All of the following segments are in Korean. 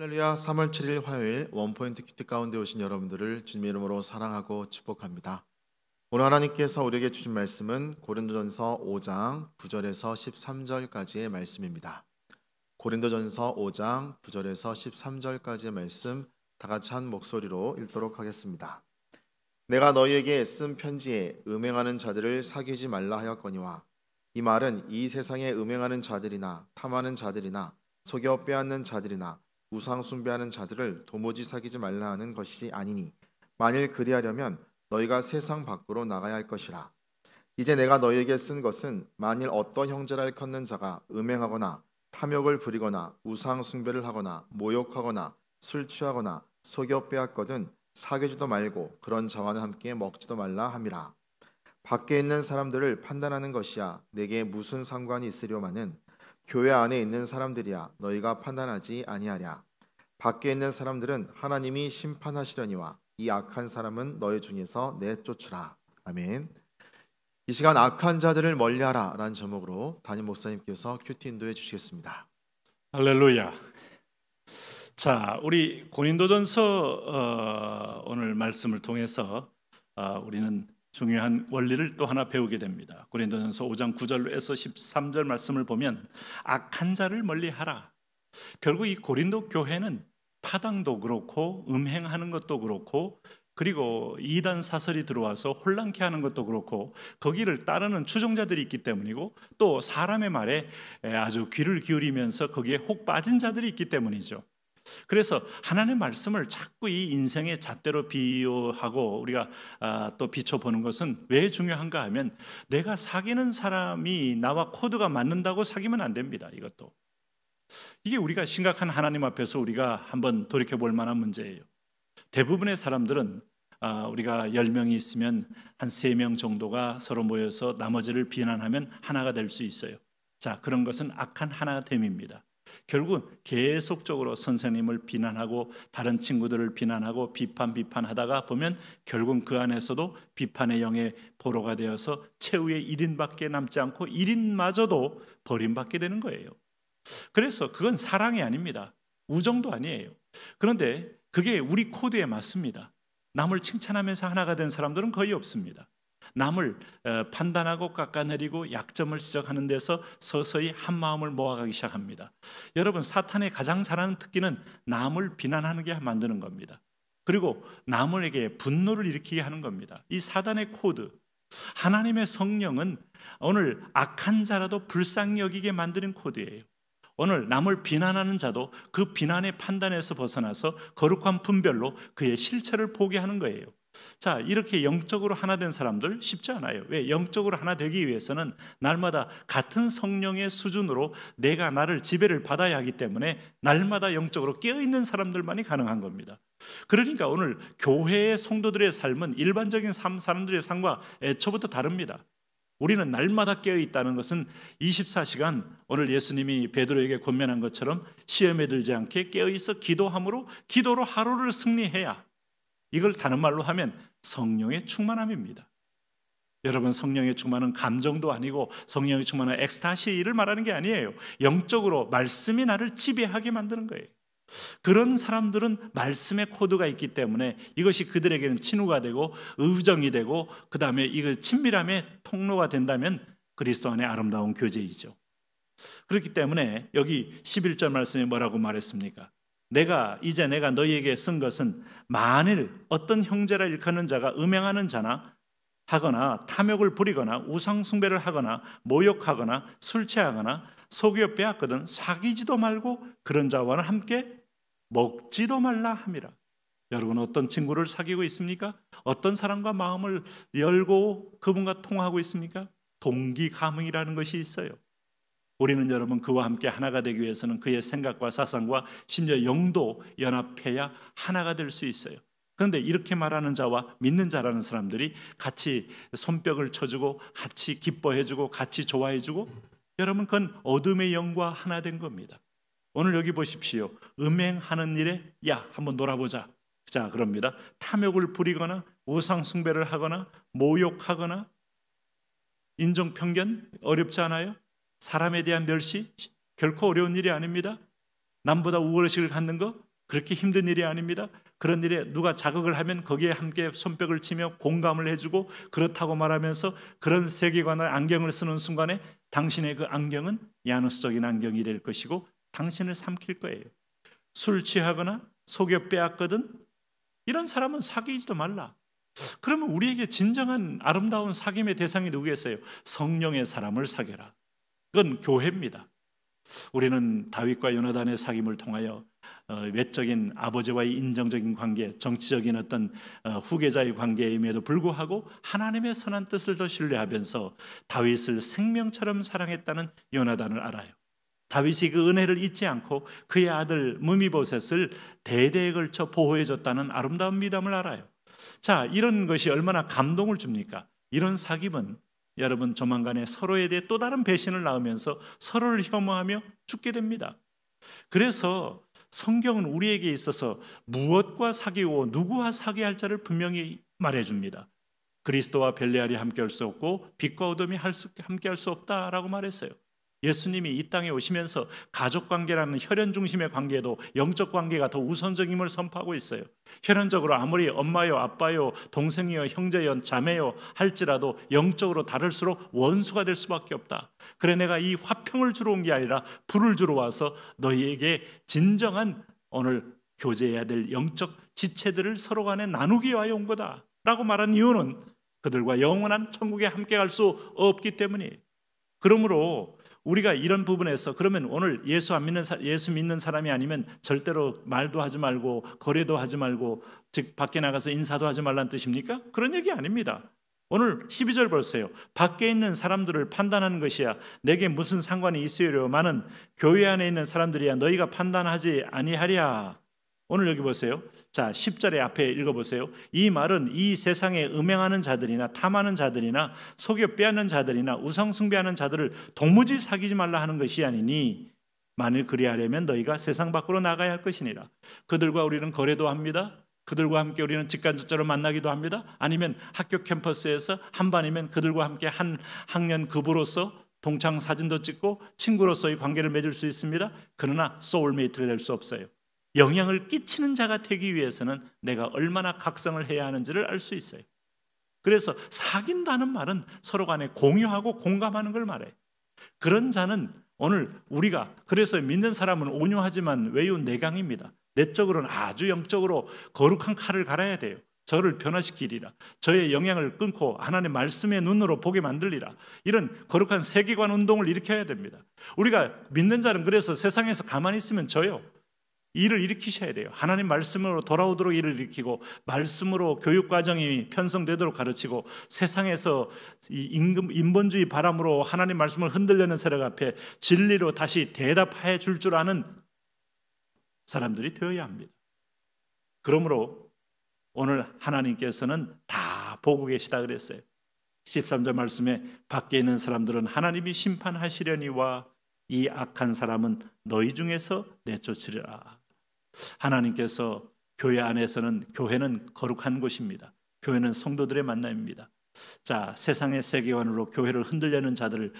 할렐루야. 3월 7일 화요일 원포인트 큐티 가운데 오신 여러분들을 주님의 이름으로 사랑하고 축복합니다. 오늘 하나님께서 우리에게 주신 말씀은 고린도전서 5장 9절에서 13절까지의 말씀입니다. 고린도전서 5장 9절에서 13절까지의 말씀 다 같이 한 목소리로 읽도록 하겠습니다. 내가 너희에게 쓴 편지에 음행하는 자들을 사귀지 말라 하였거니와 이 말은 이 세상에 음행하는 자들이나 탐하는 자들이나 속여 빼앗는 자들이나 우상 숭배하는 자들을 도무지 사귀지 말라 하는 것이 아니니 만일 그리하려면 너희가 세상 밖으로 나가야 할 것이라. 이제 내가 너희에게 쓴 것은 만일 어떤 형제라 일컫는 자가 음행하거나 탐욕을 부리거나 우상 숭배를 하거나 모욕하거나 술 취하거나 속여 빼앗거든 사귀지도 말고 그런 자와는 함께 먹지도 말라 함이라. 밖에 있는 사람들을 판단하는 것이야 내게 무슨 상관이 있으려마는 교회 안에 있는 사람들이야 너희가 판단하지 아니하랴. 밖에 있는 사람들은 하나님이 심판하시려니와 이 악한 사람은 너희 중에서 내쫓으라. 아멘. 이 시간 악한 자들을 멀리하라 라는 제목으로 담임 목사님께서 큐티 인도해 주시겠습니다. 할렐루야. 자, 우리 고린도전서 오늘 말씀을 통해서 우리는 중요한 원리를 또 하나 배우게 됩니다. 고린도전서 5장 9절에서 13절 말씀을 보면 악한 자를 멀리하라. 결국 이 고린도 교회는 파당도 그렇고 음행하는 것도 그렇고 그리고 이단 사설이 들어와서 혼란케 하는 것도 그렇고 거기를 따르는 추종자들이 있기 때문이고 또 사람의 말에 아주 귀를 기울이면서 거기에 혹 빠진 자들이 있기 때문이죠. 그래서 하나님의 말씀을 자꾸 이 인생의 잣대로 비유하고 우리가 또 비춰보는 것은 왜 중요한가 하면 내가 사귀는 사람이 나와 코드가 맞는다고 사귀면 안 됩니다. 이것도 이게 우리가 심각한 하나님 앞에서 우리가 한번 돌이켜볼 만한 문제예요. 대부분의 사람들은 우리가 10명이 있으면 한 3명 정도가 서로 모여서 나머지를 비난하면 하나가 될 수 있어요. 자, 그런 것은 악한 하나됨입니다. 결국 계속적으로 선생님을 비난하고 다른 친구들을 비난하고 비판하다가 보면 결국 그 안에서도 비판의 영의 포로가 되어서 최후의 1인밖에 남지 않고 1인마저도 버림받게 되는 거예요. 그래서 그건 사랑이 아닙니다. 우정도 아니에요. 그런데 그게 우리 코드에 맞습니다. 남을 칭찬하면서 하나가 된 사람들은 거의 없습니다. 남을 판단하고 깎아내리고 약점을 지적하는 데서 서서히 한 마음을 모아가기 시작합니다. 여러분, 사탄의 가장 잘하는 특기는 남을 비난하는 게 만드는 겁니다. 그리고 남에게 분노를 일으키게 하는 겁니다. 이 사단의 코드, 하나님의 성령은 오늘 악한 자라도 불쌍히 여기게 만드는 코드예요. 오늘 남을 비난하는 자도 그 비난의 판단에서 벗어나서 거룩한 분별로 그의 실체를 보게 하는 거예요. 자, 이렇게 영적으로 하나 된 사람들 쉽지 않아요. 왜? 영적으로 하나 되기 위해서는 날마다 같은 성령의 수준으로 내가 나를 지배를 받아야 하기 때문에 날마다 영적으로 깨어있는 사람들만이 가능한 겁니다. 그러니까 오늘 교회의 성도들의 삶은 일반적인 사람들의 삶과 애초부터 다릅니다. 우리는 날마다 깨어있다는 것은 24시간 오늘 예수님이 베드로에게 권면한 것처럼 시험에 들지 않게 깨어있어 기도함으로 기도로 하루를 승리해야, 이걸 다른 말로 하면 성령의 충만함입니다. 여러분, 성령의 충만은 감정도 아니고 성령의 충만은 엑스타시를 말하는 게 아니에요. 영적으로 말씀이 나를 지배하게 만드는 거예요. 그런 사람들은 말씀의 코드가 있기 때문에 이것이 그들에게는 친구가 되고 의정이 되고 그 다음에 이거 친밀함의 통로가 된다면 그리스도 안의 아름다운 교제이죠. 그렇기 때문에 여기 11절 말씀에 뭐라고 말했습니까? 이제 내가 너희에게 쓴 것은 만일 어떤 형제라 일컫는 자가 음행하는 자나 하거나 탐욕을 부리거나 우상 숭배를 하거나 모욕하거나 술 취하거나 속여 빼앗거든 사귀지도 말고 그런 자와는 함께 먹지도 말라 함이라. 여러분, 어떤 친구를 사귀고 있습니까? 어떤 사람과 마음을 열고 그분과 통화하고 있습니까? 동기감흥이라는 것이 있어요. 우리는 여러분 그와 함께 하나가 되기 위해서는 그의 생각과 사상과 심지어 영도 연합해야 하나가 될 수 있어요. 그런데 이렇게 말하는 자와 믿는 자라는 사람들이 같이 손뼉을 쳐주고 같이 기뻐해주고 같이 좋아해주고, 여러분 그건 어둠의 영과 하나 된 겁니다. 오늘 여기 보십시오. 음행하는 일에 야 한번 놀아보자. 자, 그럽니다. 탐욕을 부리거나 우상 숭배를 하거나 모욕하거나 인종편견 어렵지 않아요? 사람에 대한 멸시 결코 어려운 일이 아닙니다. 남보다 우월의식을 갖는 거, 그렇게 힘든 일이 아닙니다. 그런 일에 누가 자극을 하면 거기에 함께 손뼉을 치며 공감을 해주고 그렇다고 말하면서 그런 세계관을 안경을 쓰는 순간에 당신의 그 안경은 야누스적인 안경이 될 것이고 당신을 삼킬 거예요. 술 취하거나 속여 빼앗거든 이런 사람은 사귀지도 말라. 그러면 우리에게 진정한 아름다운 사귐의 대상이 누구겠어요? 성령의 사람을 사귀라. 그건 교회입니다. 우리는 다윗과 요나단의 사귐을 통하여 외적인 아버지와의 인정적인 관계, 정치적인 어떤 후계자의 관계임에도 불구하고 하나님의 선한 뜻을 더 신뢰하면서 다윗을 생명처럼 사랑했다는 요나단을 알아요. 다윗이 그 은혜를 잊지 않고 그의 아들 무미보셋을 대대에 걸쳐 보호해줬다는 아름다운 미담을 알아요. 자, 이런 것이 얼마나 감동을 줍니까? 이런 사귐은 여러분 조만간에 서로에 대해 또 다른 배신을 낳으면서 서로를 혐오하며 죽게 됩니다. 그래서 성경은 우리에게 있어서 무엇과 사귀고 누구와 사귀할 자를 분명히 말해줍니다. 그리스도와 벨레알이 함께할 수 없고 빛과 어둠이 함께할 수 없다라고 말했어요. 예수님이 이 땅에 오시면서 가족관계라는 혈연 중심의 관계도 영적 관계가 더 우선적임을 선포하고 있어요. 혈연적으로 아무리 엄마요, 아빠요, 동생이요, 형제요, 자매요 할지라도 영적으로 다를수록 원수가 될 수밖에 없다. 그래 내가 이 화평을 주러 온 게 아니라 불을 주러 와서 너희에게 진정한 오늘 교제해야 될 영적 지체들을 서로 간에 나누기 위하여 온 거다 라고 말한 이유는 그들과 영원한 천국에 함께 갈 수 없기 때문이에요. 그러므로 우리가 이런 부분에서 그러면 오늘 예수 믿는 사람이 아니면 절대로 말도 하지 말고 거래도 하지 말고 즉 밖에 나가서 인사도 하지 말라는 뜻입니까? 그런 얘기 아닙니다. 오늘 12절 보세요. 밖에 있는 사람들을 판단하는 것이야 내게 무슨 상관이 있으려마는 교회 안에 있는 사람들이야 너희가 판단하지 아니하랴. 오늘 여기 보세요. 자, 10절에 앞에 읽어보세요. 이 말은 이 세상에 음행하는 자들이나 탐하는 자들이나 속여 빼앗는 자들이나 우상 숭배하는 자들을 도무지 사귀지 말라 하는 것이 아니니 만일 그리하려면 너희가 세상 밖으로 나가야 할 것이니라. 그들과 우리는 거래도 합니다. 그들과 함께 우리는 직간접적으로 만나기도 합니다. 아니면 학교 캠퍼스에서 한반이면 그들과 함께 한 학년 급으로서 동창 사진도 찍고 친구로서의 관계를 맺을 수 있습니다. 그러나 소울메이트가 될 수 없어요. 영향을 끼치는 자가 되기 위해서는 내가 얼마나 각성을 해야 하는지를 알 수 있어요. 그래서 사귄다는 말은 서로 간에 공유하고 공감하는 걸 말해요. 그런 자는 오늘 우리가 그래서 믿는 사람은 온유하지만 외유 내강입니다. 내적으로는 아주 영적으로 거룩한 칼을 갈아야 돼요. 저를 변화시키리라. 저의 영향을 끊고 하나님의 말씀의 눈으로 보게 만들리라. 이런 거룩한 세계관 운동을 일으켜야 됩니다. 우리가 믿는 자는 그래서 세상에서 가만히 있으면 져요. 일을 일으키셔야 돼요. 하나님 말씀으로 돌아오도록 일을 일으키고 말씀으로 교육과정이 편성되도록 가르치고 세상에서 이 인본주의 바람으로 하나님 말씀을 흔들려는 세력 앞에 진리로 다시 대답해 줄 줄 아는 사람들이 되어야 합니다. 그러므로 오늘 하나님께서는 다 보고 계시다 그랬어요. 13절 말씀에 밖에 있는 사람들은 하나님이 심판하시려니와 이 악한 사람은 너희 중에서 내쫓으리라. 하나님께서 교회 안에서는 교회는 거룩한 곳입니다. 교회는 성도들의 만남입니다. 자, 세상의 세계관으로 교회를 흔들려는 자들을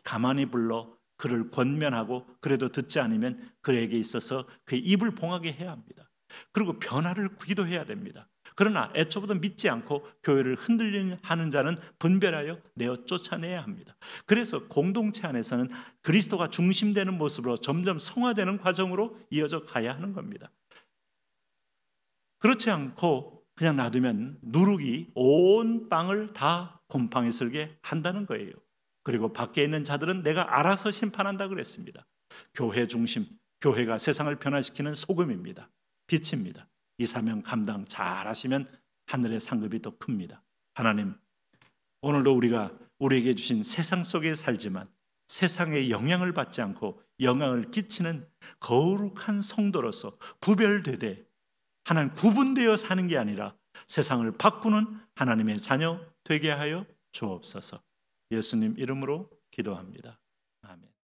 가만히 불러 그를 권면하고 그래도 듣지 않으면 그에게 있어서 그의 입을 봉하게 해야 합니다. 그리고 변화를 기도해야 됩니다. 그러나 애초부터 믿지 않고 교회를 흔들리는 하는 자는 분별하여 내어 쫓아내야 합니다. 그래서 공동체 안에서는 그리스도가 중심되는 모습으로 점점 성화되는 과정으로 이어져 가야 하는 겁니다. 그렇지 않고 그냥 놔두면 누룩이 온 땅을 다 곰팡이 슬게 한다는 거예요. 그리고 밖에 있는 자들은 내가 알아서 심판한다 그랬습니다. 교회 중심, 교회가 세상을 변화시키는 소금입니다. 빛입니다. 이 사명 감당 잘 하시면 하늘의 상급이 더 큽니다. 하나님, 오늘도 우리가 우리에게 주신 세상 속에 살지만 세상에 영향을 받지 않고 영향을 끼치는 거룩한 성도로서 구별되되 하나님 구분되어 사는 게 아니라 세상을 바꾸는 하나님의 자녀 되게 하여 주옵소서. 예수님 이름으로 기도합니다.